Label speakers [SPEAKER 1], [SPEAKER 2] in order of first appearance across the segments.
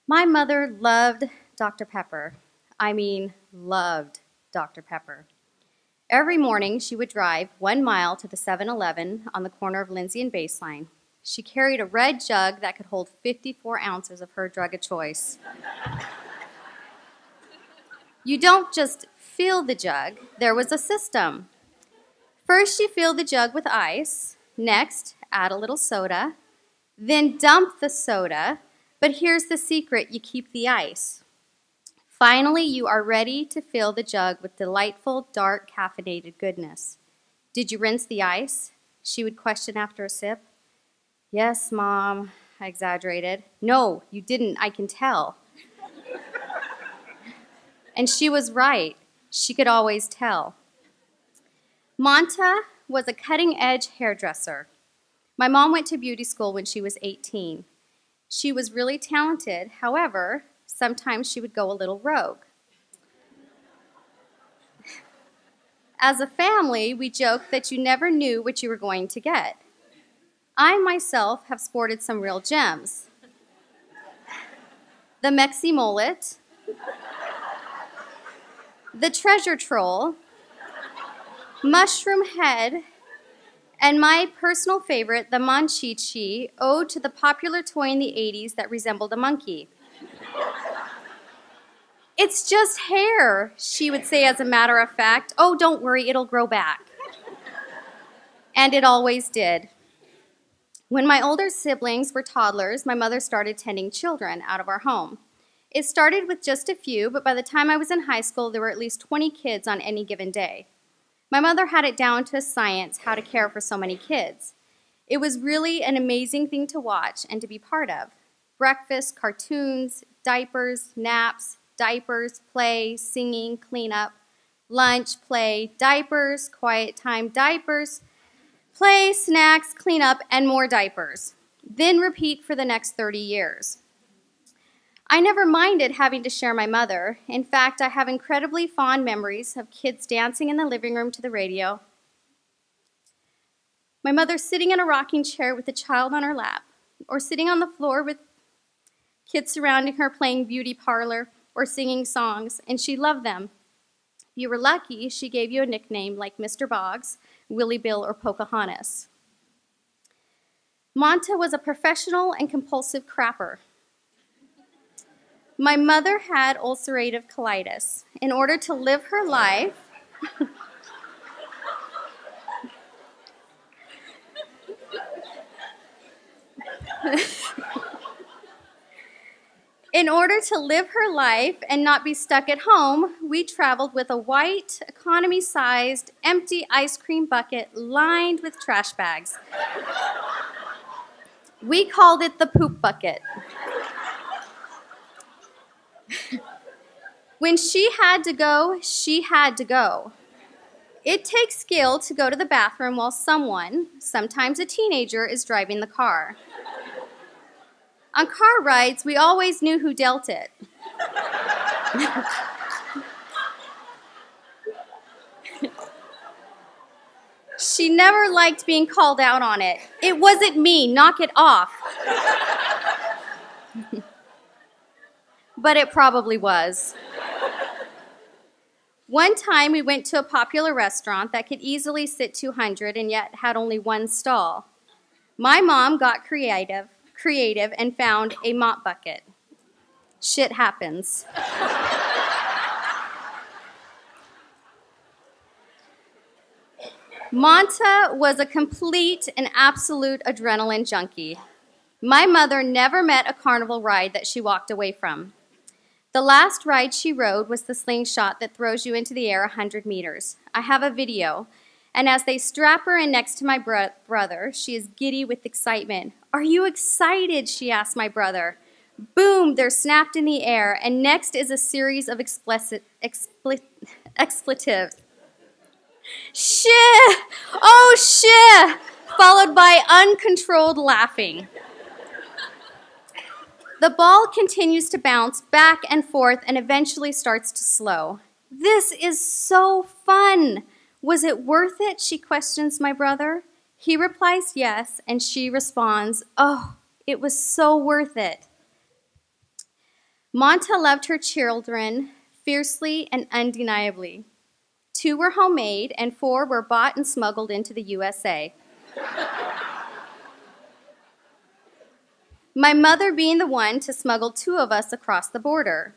[SPEAKER 1] My mother loved Dr. Pepper. I mean, loved Dr. Pepper. Every morning, she would drive 1 mile to the 7-Eleven on the corner of Lindsay and Baseline. She carried a red jug that could hold 54 ounces of her drug of choice. You don't just fill the jug. There was a system. First, you fill the jug with ice. Next, add a little soda. Then dump the soda. But here's the secret, you keep the ice. Finally, you are ready to fill the jug with delightful, dark, caffeinated goodness. Did you rinse the ice? She would question after a sip. Yes, Mom, I exaggerated. No, you didn't, I can tell. And she was right. She could always tell. Monta was a cutting-edge hairdresser. My mom went to beauty school when she was 18. She was really talented. However, sometimes she would go a little rogue. As a family, we joked that you never knew what you were going to get. I myself have sported some real gems. The Mexi mullet, the treasure troll, mushroom head, and my personal favorite, the Manchichi, ode to the popular toy in the 80s that resembled a monkey. It's just hair, she would say as a matter of fact. Oh, don't worry, it'll grow back. And it always did. When my older siblings were toddlers, my mother started tending children out of our home. It started with just a few, but by the time I was in high school, there were at least 20 kids on any given day. My mother had it down to a science how to care for so many kids. It was really an amazing thing to watch and to be part of. Breakfast, cartoons, diapers, naps, diapers, play, singing, cleanup, lunch, play, diapers, quiet time, diapers, play, snacks, cleanup, and more diapers. Then repeat for the next 30 years. I never minded having to share my mother. In fact, I have incredibly fond memories of kids dancing in the living room to the radio, my mother sitting in a rocking chair with a child on her lap, or sitting on the floor with kids surrounding her playing beauty parlor or singing songs, and she loved them. If you were lucky, she gave you a nickname like Mr. Boggs, Willie Bill, or Pocahontas. Monta was a professional and compulsive crapper. My mother had ulcerative colitis. In order to live her life, in order to live her life and not be stuck at home, we traveled with a white, economy-sized, empty ice cream bucket lined with trash bags. We called it the poop bucket. When she had to go, she had to go. It takes skill to go to the bathroom while someone, sometimes a teenager, is driving the car. On car rides, we always knew who dealt it. She never liked being called out on it. It wasn't me, knock it off. But it probably was. One time we went to a popular restaurant that could easily sit 200 and yet had only one stall. My mom got creative and found a mop bucket. Shit happens. Monta was a complete and absolute adrenaline junkie. My mother never met a carnival ride that she walked away from. The last ride she rode was the slingshot that throws you into the air 100 meters. I have a video, and as they strap her in next to my brother, she is giddy with excitement. "Are you excited?" she asked my brother. Boom, they're snapped in the air, and next is a series of expletives. Shit! Oh, shit! Followed by uncontrolled laughing. The ball continues to bounce back and forth and eventually starts to slow. This is so fun. Was it worth it? She questions my brother. He replies yes, and she responds, oh, it was so worth it. Monta loved her children fiercely and undeniably. 2 were homemade, and 4 were bought and smuggled into the USA. My mother being the one to smuggle 2 of us across the border.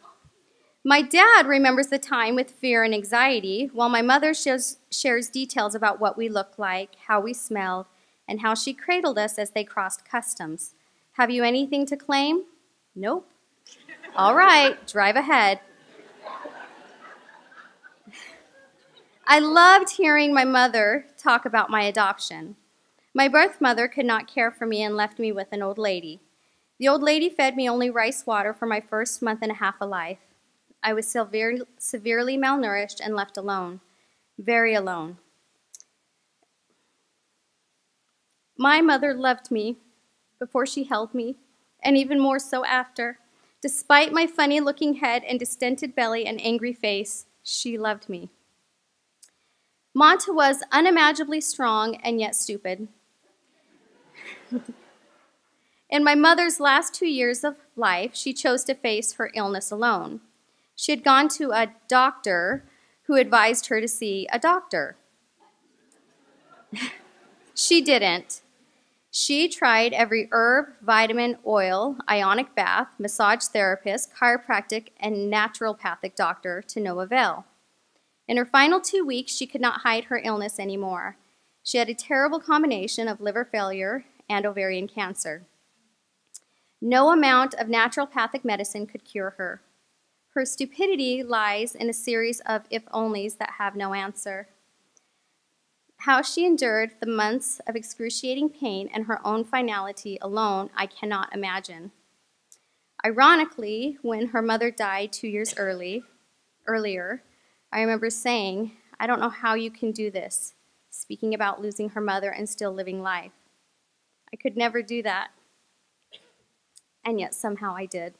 [SPEAKER 1] My dad remembers the time with fear and anxiety, while my mother shares details about what we looked like, how we smelled, and how she cradled us as they crossed customs. Have you anything to claim? Nope. All right, drive ahead. I loved hearing my mother talk about my adoption. My birth mother could not care for me and left me with an old lady. The old lady fed me only rice water for my first month and a half of life. I was severely malnourished and left alone, very alone. My mother loved me before she held me, and even more so after. Despite my funny-looking head and distended belly and angry face, she loved me. Monta was unimaginably strong and yet stupid. In my mother's last 2 years of life, she chose to face her illness alone. She had gone to a doctor who advised her to see a doctor. She didn't. She tried every herb, vitamin, oil, ionic bath, massage therapist, chiropractic, and naturopathic doctor to no avail. In her final 2 weeks, she could not hide her illness anymore. She had a terrible combination of liver failure and ovarian cancer. No amount of naturopathic medicine could cure her. Her stupidity lies in a series of if-onlys that have no answer. How she endured the months of excruciating pain and her own finality alone, I cannot imagine. Ironically, when her mother died 2 years earlier, I remember saying, "I don't know how you can do this," speaking about losing her mother and still living life. I could never do that, and yet somehow I did.